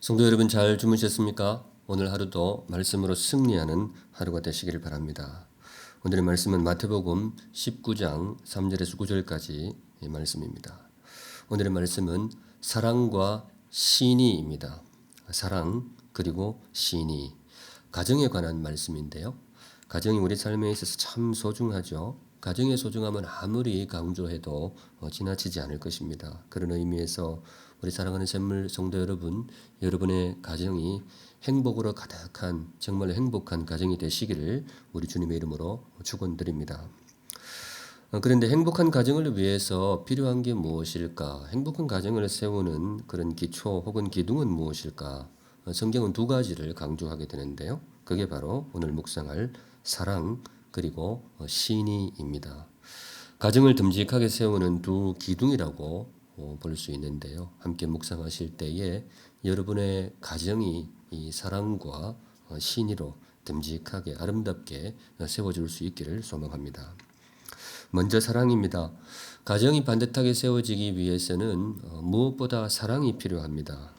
성도 여러분 잘 주무셨습니까? 오늘 하루도 말씀으로 승리하는 하루가 되시기를 바랍니다. 오늘의 말씀은 마태복음 19장 3절에서 9절까지 말씀입니다. 오늘의 말씀은 사랑과 신의입니다. 사랑 그리고 신의. 가정에 관한 말씀인데요. 가정이 우리 삶에 있어서 참 소중하죠. 가정의 소중함은 아무리 강조해도 지나치지 않을 것입니다. 그런 의미에서 우리 사랑하는 샘물 성도 여러분, 여러분의 가정이 행복으로 가득한 정말 행복한 가정이 되시기를 우리 주님의 이름으로 축원드립니다. 그런데 행복한 가정을 위해서 필요한 게 무엇일까? 행복한 가정을 세우는 그런 기초 혹은 기둥은 무엇일까? 성경은 두 가지를 강조하게 되는데요. 그게 바로 오늘 묵상할 사랑 그리고 신의입니다. 가정을 듬직하게 세우는 두 기둥이라고 볼 수 있는데요. 함께 묵상하실 때에 여러분의 가정이 이 사랑과 신의로 듬직하게 아름답게 세워질 수 있기를 소망합니다. 먼저 사랑입니다. 가정이 반듯하게 세워지기 위해서는 무엇보다 사랑이 필요합니다.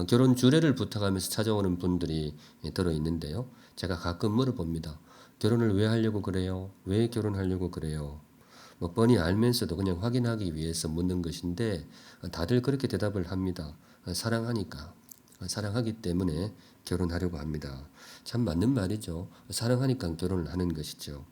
결혼 주례를 부탁하면서 찾아오는 분들이 들어 있는데요. 제가 가끔 물어봅니다. 결혼을 왜 하려고 그래요? 왜 결혼하려고 그래요? 뻔히 알면서도 그냥 확인하기 위해서 묻는 것인데 다들 그렇게 대답을 합니다. 사랑하니까. 사랑하기 때문에 결혼하려고 합니다. 참 맞는 말이죠. 사랑하니까 결혼을 하는 것이죠.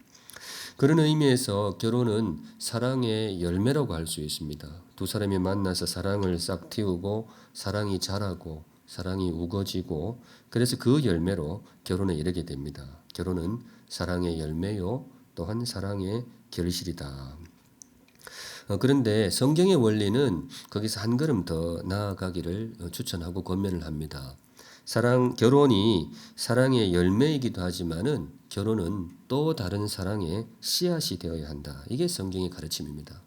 그런 의미에서 결혼은 사랑의 열매라고 할 수 있습니다. 두 사람이 만나서 사랑을 싹 틔우고 사랑이 자라고 사랑이 우거지고 그래서 그 열매로 결혼에 이르게 됩니다. 결혼은 사랑의 열매요 또한 사랑의 결실이다. 그런데 성경의 원리는 거기서 한 걸음 더 나아가기를 추천하고 권면을 합니다. 결혼이 사랑의 열매이기도 하지만은 결혼은 또 다른 사랑의 씨앗이 되어야 한다. 이게 성경의 가르침입니다.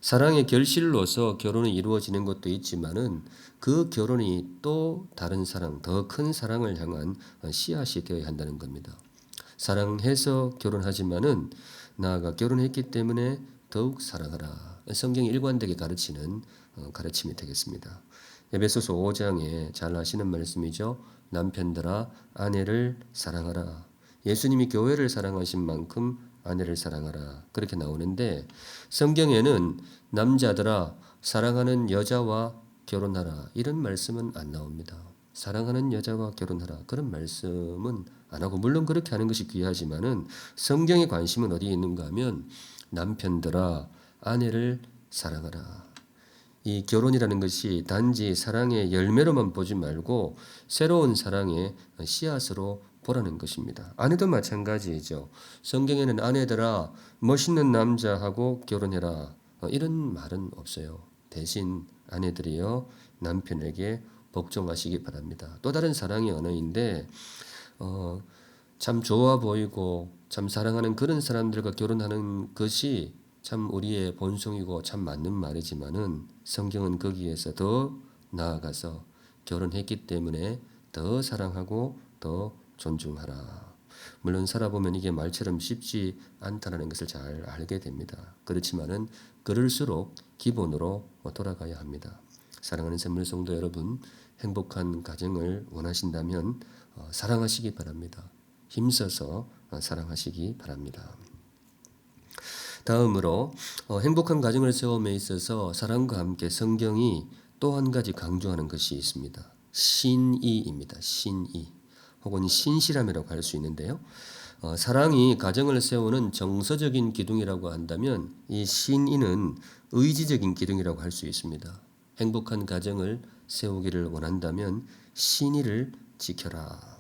사랑의 결실로서 결혼이 이루어지는 것도 있지만은 그 결혼이 또 다른 사랑, 더 큰 사랑을 향한 씨앗이 되어야 한다는 겁니다. 사랑해서 결혼하지만은 나아가 결혼했기 때문에 더욱 사랑하라. 성경이 일관되게 가르치는 가르침이 되겠습니다. 에베소서 5장에 잘 아시는 말씀이죠. 남편들아 아내를 사랑하라. 예수님이 교회를 사랑하신 만큼 아내를 사랑하라. 그렇게 나오는데 성경에는 남자들아 사랑하는 여자와 결혼하라. 이런 말씀은 안 나옵니다. 사랑하는 여자와 결혼하라. 그런 말씀은 안 하고 물론 그렇게 하는 것이 귀하지만은 성경의 관심은 어디에 있는가 하면 남편들아 아내를 사랑하라. 이 결혼이라는 것이 단지 사랑의 열매로만 보지 말고 새로운 사랑의 씨앗으로 보라는 것입니다. 아내도 마찬가지죠. 성경에는 아내들아 멋있는 남자하고 결혼해라 이런 말은 없어요. 대신 아내들이여 남편에게 복종하시기 바랍니다. 또 다른 사랑의 언어인데 참 좋아 보이고 참 사랑하는 그런 사람들과 결혼하는 것이 참 우리의 본성이고 참 맞는 말이지만은 성경은 거기에서 더 나아가서 결혼했기 때문에 더 사랑하고 더 존중하라. 물론 살아보면 이게 말처럼 쉽지 않다는 것을 잘 알게 됩니다. 그렇지만은 그럴수록 기본으로 돌아가야 합니다. 사랑하는 샘물 성도 여러분, 행복한 가정을 원하신다면 사랑하시기 바랍니다. 힘써서 사랑하시기 바랍니다. 다음으로 행복한 가정을 세움에 있어서 사랑과 함께 성경이 또 한 가지 강조하는 것이 있습니다. 신의입니다. 신의 혹은 신실함이라고 할 수 있는데요. 사랑이 가정을 세우는 정서적인 기둥이라고 한다면 이 신의는 의지적인 기둥이라고 할 수 있습니다. 행복한 가정을 세우기를 원한다면 신의를 지켜라.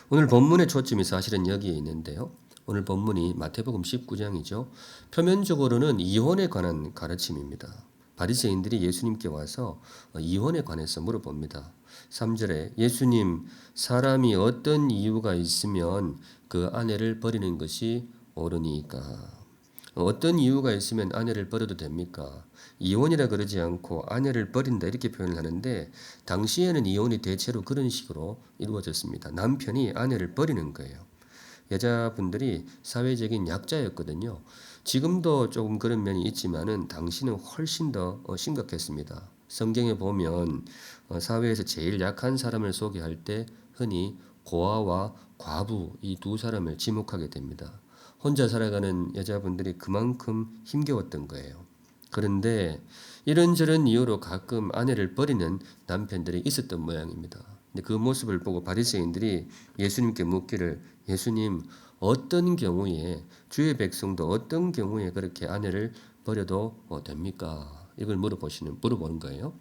오늘 본문의 초점이 사실은 여기에 있는데요. 오늘 본문이 마태복음 19장이죠. 표면적으로는 이혼에 관한 가르침입니다. 바리새인들이 예수님께 와서 이혼에 관해서 물어봅니다. 3절에 예수님, 사람이 어떤 이유가 있으면 그 아내를 버리는 것이 옳으니까? 어떤 이유가 있으면 아내를 버려도 됩니까? 이혼이라 그러지 않고 아내를 버린다 이렇게 표현을 하는데 당시에는 이혼이 대체로 그런 식으로 이루어졌습니다. 남편이 아내를 버리는 거예요. 여자분들이 사회적인 약자였거든요. 지금도 조금 그런 면이 있지만은 당시는 훨씬 더 심각했습니다. 성경에 보면 사회에서 제일 약한 사람을 소개할 때 흔히 고아와 과부 이 두 사람을 지목하게 됩니다. 혼자 살아가는 여자분들이 그만큼 힘겨웠던 거예요. 그런데 이런저런 이유로 가끔 아내를 버리는 남편들이 있었던 모양입니다. 근데 그 모습을 보고 바리새인들이 예수님께 묻기를 예수님 어떤 경우에 주의 백성도 어떤 경우에 그렇게 아내를 버려도 됩니까? 이걸 물어보는 거예요.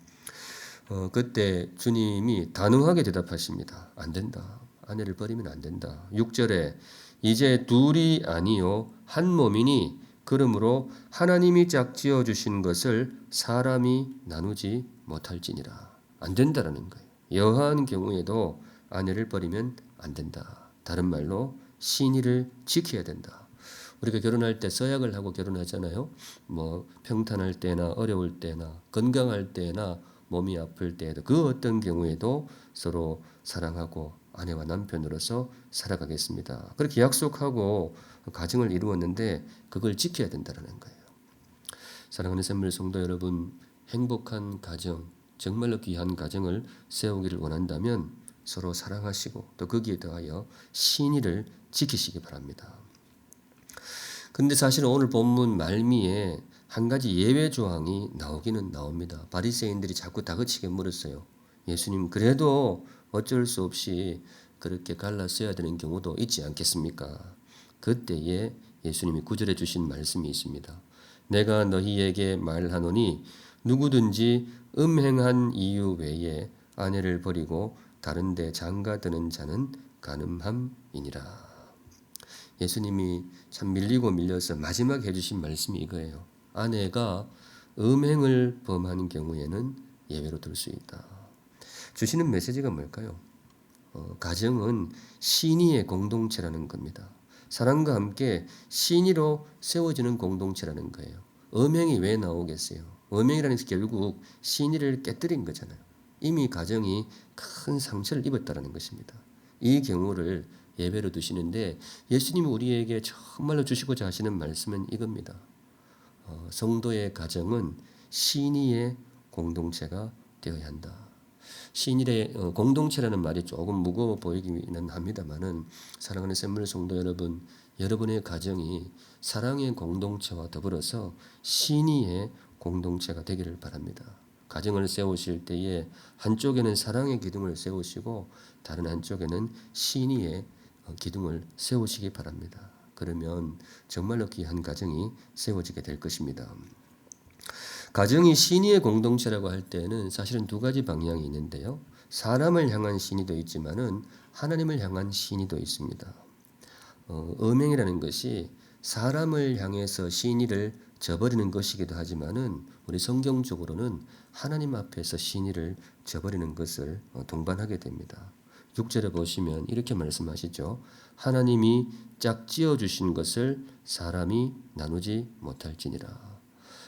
그때 주님이 단호하게 대답하십니다. 안 된다. 아내를 버리면 안 된다. 6절에 이제 둘이 아니요 한 몸이니 그러므로 하나님이 짝지어 주신 것을 사람이 나누지 못할지니라. 안 된다라는 거예요. 여하한 경우에도 아내를 버리면 안 된다. 다른 말로 신의를 지켜야 된다. 우리가 결혼할 때 서약을 하고 결혼하잖아요. 뭐 평탄할 때나 어려울 때나 건강할 때나 몸이 아플 때에도 그 어떤 경우에도 서로 사랑하고 아내와 남편으로서 살아가겠습니다. 그렇게 약속하고 가정을 이루었는데 그걸 지켜야 된다는 거예요. 사랑하는 샘물 성도 여러분, 행복한 가정, 정말로 귀한 가정을 세우기를 원한다면 서로 사랑하시고 또 거기에 더하여 신의를 지키시기 바랍니다. 근데 사실 오늘 본문 말미에 한 가지 예외 조항이 나오기는 나옵니다. 바리새인들이 자꾸 다그치게 물었어요. 예수님 그래도 어쩔 수 없이 그렇게 갈라서야 되는 경우도 있지 않겠습니까? 그때에 예수님이 구절해 주신 말씀이 있습니다. 내가 너희에게 말하노니 누구든지 음행한 이유 외에 아내를 버리고 다른 데 장가드는 자는 간음함이니라. 예수님이 참 밀리고 밀려서 마지막에 해주신 말씀이 이거예요. 아내가 음행을 범하는 경우에는 예외로 들 수 있다. 주시는 메시지가 뭘까요? 가정은 신의의 공동체라는 겁니다. 사랑과 함께 신의로 세워지는 공동체라는 거예요. 음행이 왜 나오겠어요? 음행이라는 것이 결국 신의를 깨뜨린 거잖아요. 이미 가정이 큰 상처를 입었다는 것입니다. 이 경우를 예배로 두시는데 예수님이 우리에게 정말로 주시고자 하시는 말씀은 이겁니다. 성도의 가정은 신의의 공동체가 되어야 한다. 신의의 공동체라는 말이 조금 무거워 보이기는 합니다만은 사랑하는 샘물 성도 여러분, 여러분의 가정이 사랑의 공동체와 더불어서 신의의 공동체가 되기를 바랍니다. 가정을 세우실 때에 한쪽에는 사랑의 기둥을 세우시고 다른 한쪽에는 신의의 기둥을 세우시기 바랍니다. 그러면 정말로 귀한 가정이 세워지게 될 것입니다. 가정이 신의의 공동체라고 할 때는 사실은 두 가지 방향이 있는데요. 사람을 향한 신의도 있지만은 하나님을 향한 신의도 있습니다. 음행이라는 것이 사람을 향해서 신의를 저버리는 것이기도 하지만은 우리 성경적으로는 하나님 앞에서 신의를 저버리는 것을 동반하게 됩니다. 6절에 보시면 이렇게 말씀하시죠. 하나님이 짝지어 주신 것을 사람이 나누지 못할지니라.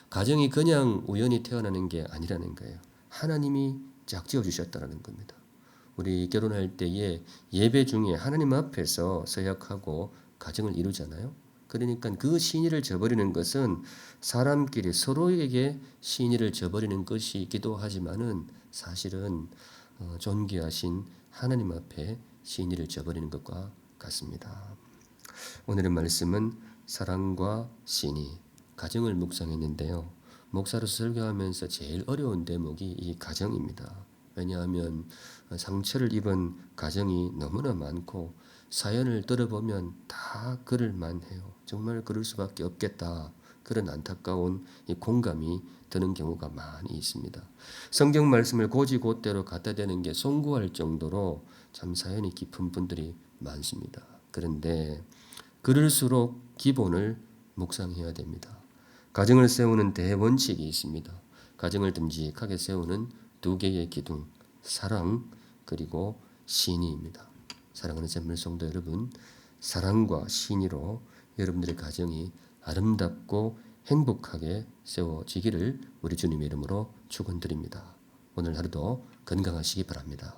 가정이 그냥 우연히 태어나는 게 아니라는 거예요. 하나님이 짝지어 주셨다는 겁니다. 우리 결혼할 때에 예배 중에 하나님 앞에서 서약하고 가정을 이루잖아요. 그러니까 그 신의를 저버리는 것은 사람끼리 서로에게 신의를 저버리는 것이기도 하지만은 사실은 존귀하신 하나님 앞에 신의를 저버리는 것과 같습니다. 오늘의 말씀은 사랑과 신의, 가정을 묵상했는데요. 목사로서 설교하면서 제일 어려운 대목이 이 가정입니다. 왜냐하면 상처를 입은 가정이 너무나 많고 사연을 들어보면 다 그럴만 해요. 정말 그럴 수밖에 없겠다. 그런 안타까운 이 공감이 드는 경우가 많이 있습니다. 성경 말씀을 곧이곧대로 갖다 대는 게 송구할 정도로 참 사연이 깊은 분들이 많습니다. 그런데 그럴수록 기본을 묵상해야 됩니다. 가정을 세우는 대원칙이 있습니다. 가정을 듬직하게 세우는 두 개의 기둥, 사랑 그리고 신의입니다. 사랑하는 샘물 성도 여러분, 사랑과 신의로 여러분들의 가정이 아름답고 행복하게 세워지기를 우리 주님의 이름으로 축원드립니다. 오늘 하루도 건강하시기 바랍니다.